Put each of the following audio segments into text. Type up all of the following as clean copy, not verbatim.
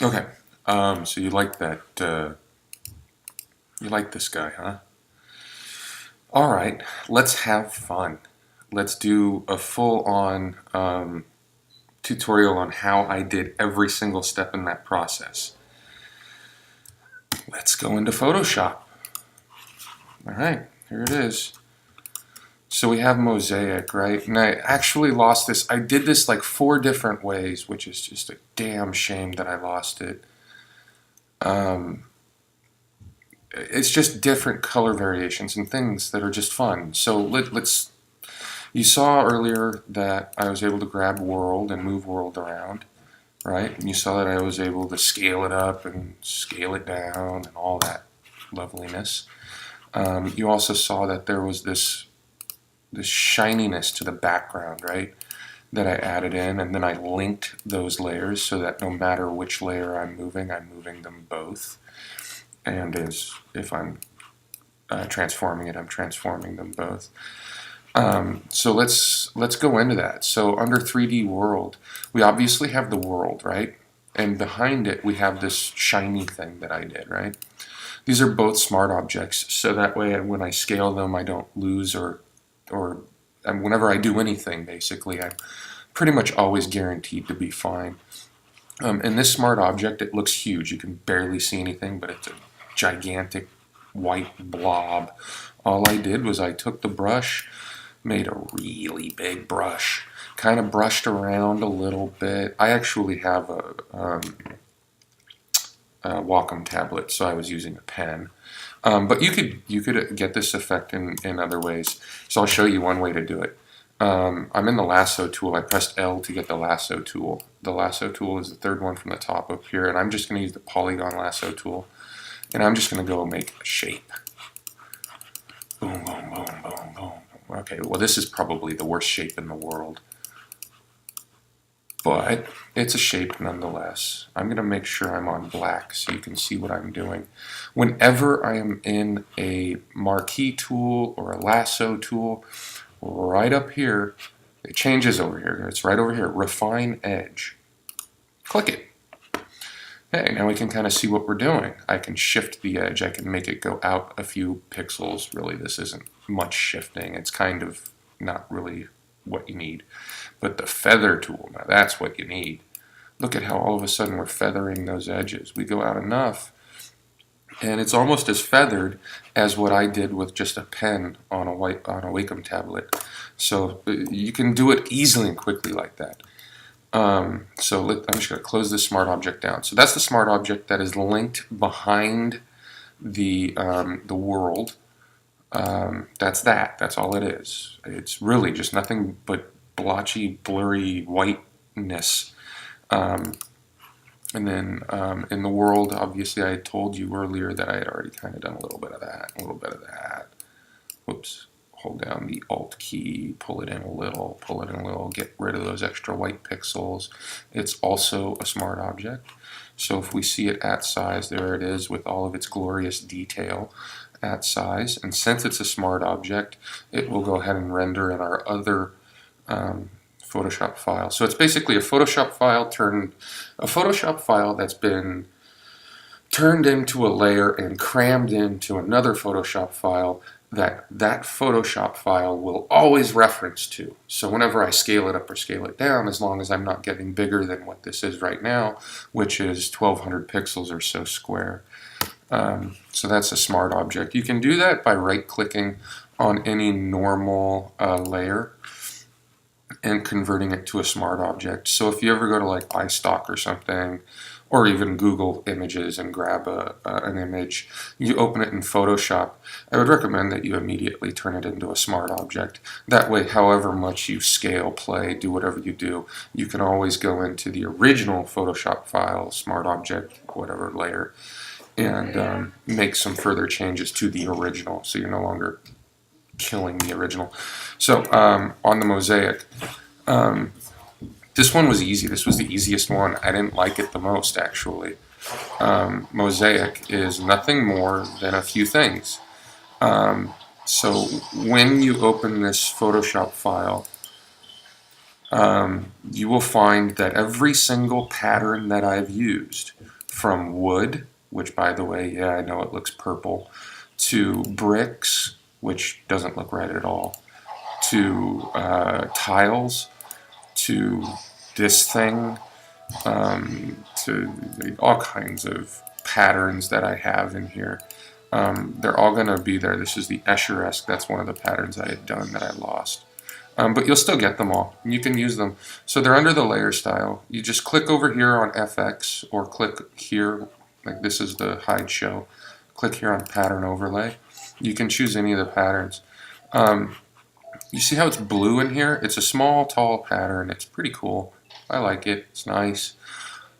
Okay. So you like that? You like this guy, huh? All right. Let's have fun. Let's do a full-on tutorial on how I did every single step in that process. Let's go into Photoshop. All right. Here it is. So we have Mosaic, right? And I actually lost this. I did this like 4 different ways, which is just a damn shame that I lost it. Um, it's just different color variations and things that are just fun. So let's. You saw earlier that I was able to grab world and move world around, right? And you saw that I was able to scale it up and scale it down and all that loveliness. You also saw that there was this shininess to the background, right? That I added in, and then I linked those layers so that no matter which layer I'm moving them both. And as if I'm transforming it, I'm transforming them both. So let's go into that. So under 3D World, we obviously have the world, right? And behind it, we have this shiny thing that I did, right? These are both smart objects, so that way when I scale them, I don't lose or and whenever I do anything, basically, I'm pretty much always guaranteed to be fine. And this smart object, it looks huge. You can barely see anything, but it's a gigantic white blob. All I did was I took the brush, made a really big brush, kind of brushed around a little bit. I actually have a Wacom tablet, so I was using a pen. But you could get this effect in other ways. So I'll show you one way to do it. I'm in the lasso tool. I pressed L to get the lasso tool. The lasso tool is the third one from the top up here, and I'm just going to use the polygon lasso tool, and I'm just going to go make a shape. Boom, boom, boom, boom, boom. Okay, well this is probably the worst shape in the world, but it's a shape nonetheless. I'm going to make sure I'm on black so you can see what I'm doing. Whenever I am in a marquee tool or a lasso tool, right up here, it changes over here. It's right over here, refine edge. Click it. Hey, now we can kind of see what we're doing. I can shift the edge. I can make it go out a few pixels. Really, this isn't much shifting. It's kind of not really what you need. But the feather tool, now that's what you need. Look at how all of a sudden we're feathering those edges. We go out enough, and it's almost as feathered as what I did with just a pen on a Wacom tablet. So you can do it easily and quickly like that. I'm just going to close this smart object down. So that's the smart object that is linked behind the world. That's that. That's all it is. It's really just nothing but blotchy, blurry whiteness. And then in the world, obviously, I had told you earlier that I had already kind of done a little bit of that, a little bit of that. Whoops. Hold down the Alt key, pull it in a little, pull it in a little, get rid of those extra white pixels. It's also a smart object. So if we see it at size, there it is with all of its glorious detail at size. And since it's a smart object, it will go ahead and render in our other Photoshop file. So it's basically a Photoshop file that's been turned into a layer and crammed into another Photoshop file that Photoshop file will always reference to. So whenever I scale it up or scale it down, as long as I'm not getting bigger than what this is right now, which is 1200 pixels or so square. So that's a smart object. You can do that by right-clicking on any normal layer and converting it to a smart object. So if you ever go to like iStock or something, or even Google Images and grab an image, you open it in Photoshop, I would recommend that you immediately turn it into a smart object. That way, however much you scale, play, do whatever you do, you can always go into the original Photoshop file, smart object, whatever layer, and make some further changes to the original, so you're no longer killing the original. So on the Mosaic, this one was easy. This was the easiest one. I didn't like it the most, actually. Mosaic is nothing more than a few things. So when you open this Photoshop file, you will find that every single pattern that I've used from wood, which by the way, yeah, I know it looks purple, to bricks, which doesn't look right at all, to tiles, to this thing, to all kinds of patterns that I have in here. They're all going to be there. This is the Escheresque. That's one of the patterns I had done that I lost. But you'll still get them all. You can use them. So they're under the layer style. You just click over here on FX or click here, like this is the hide show. Click here on pattern overlay. You can choose any of the patterns. You see how it's blue in here? It's a small, tall pattern. It's pretty cool. I like it. It's nice.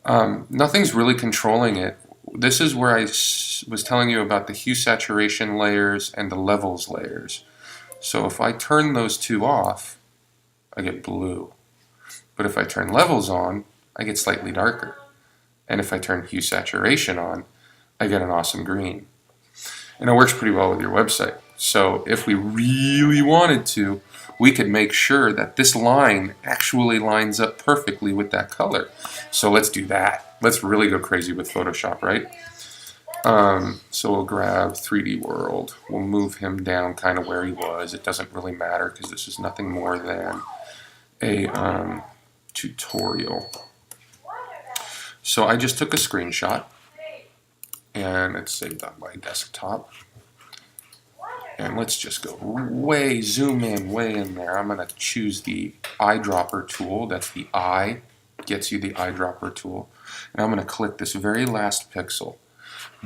Nothing's really controlling it. This is where I was telling you about the hue saturation layers and the levels layers. So if I turn those two off, I get blue. But if I turn levels on, I get slightly darker. And if I turn hue saturation on, I get an awesome green. And it works pretty well with your website. So if we really wanted to, we could make sure that this line actually lines up perfectly with that color. So let's do that. Let's really go crazy with Photoshop, right? So we'll grab 3D World. We'll move him down kind of where he was. It doesn't really matter because this is nothing more than a tutorial. So I just took a screenshot and it's saved on my desktop. And let's just go zoom in, way in there. I'm going to choose the eyedropper tool. That's the eye, gets you the eyedropper tool. And I'm going to click this very last pixel.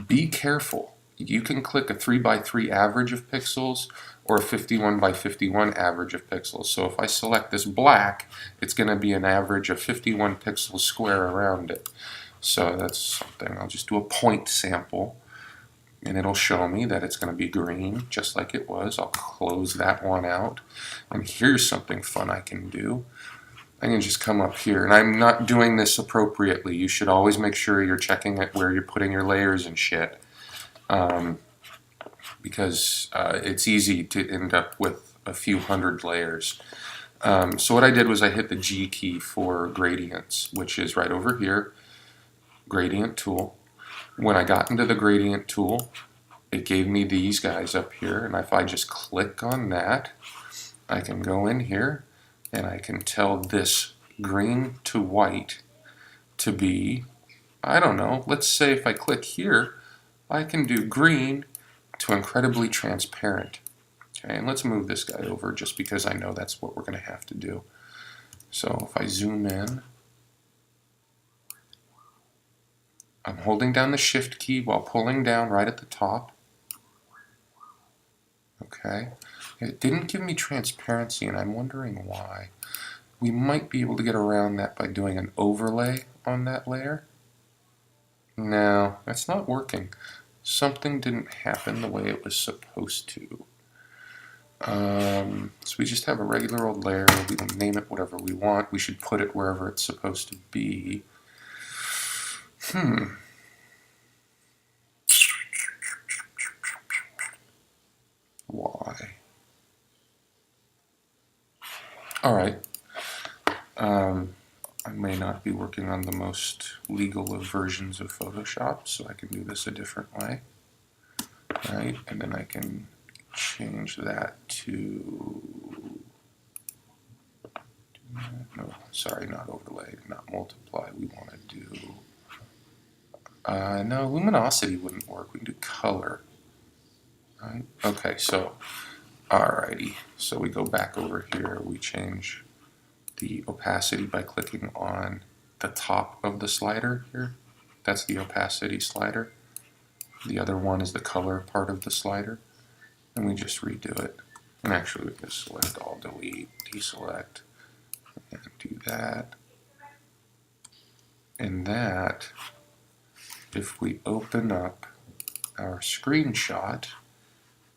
Be careful. You can click a 3x3 average of pixels or a 51x51 average of pixels. So if I select this black, it's going to be an average of 51 pixels square around it. So that's something. I'll just do a point sample. And it'll show me that it's going to be green, just like it was. I'll close that one out. And here's something fun I can do. I can just come up here, and I'm not doing this appropriately. You should always make sure you're checking it where you're putting your layers and shit. Because it's easy to end up with a few hundred layers. So what I did was I hit the G key for gradients, which is right over here, gradient tool. When I got into the gradient tool, it gave me these guys up here, and if I just click on that, I can go in here and I can tell this green to white to be, I don't know, let's say if I click here, I can do green to incredibly transparent. Okay, and let's move this guy over just because I know that's what we're going to have to do. So if I zoom in, I'm holding down the shift key while pulling down right at the top. Okay, it didn't give me transparency and I'm wondering why. We might be able to get around that by doing an overlay on that layer. No, that's not working. Something didn't happen the way it was supposed to. So we just have a regular old layer. We can name it whatever we want. We should put it wherever it's supposed to be. Why? Alright. I may not be working on the most legal of versions of Photoshop, so I can do this a different way. Right? And then I can change that to... No, sorry, not overlay, not multiply. We want to do... no, luminosity wouldn't work. We can do color. Right? Okay, so, alrighty. So we go back over here. We change the opacity by clicking on the top of the slider here. That's the opacity slider. The other one is the color part of the slider. And we just redo it. And actually we can select all, delete, deselect, and do that. And that, if we open up our screenshot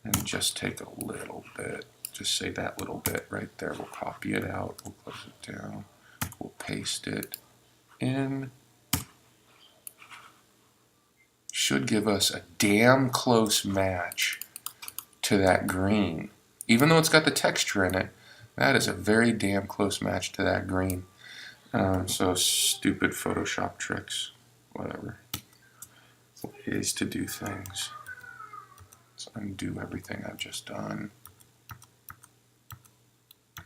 and just take a little bit, just say that little bit right there, we'll copy it out, we'll close it down, we'll paste it in. Should give us a damn close match to that green. Even though it's got the texture in it, that is a very damn close match to that green. So stupid Photoshop tricks, whatever. ways to do things. Let's undo everything I've just done.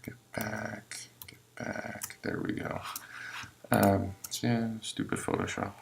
Get back. There we go. Yeah, stupid Photoshop.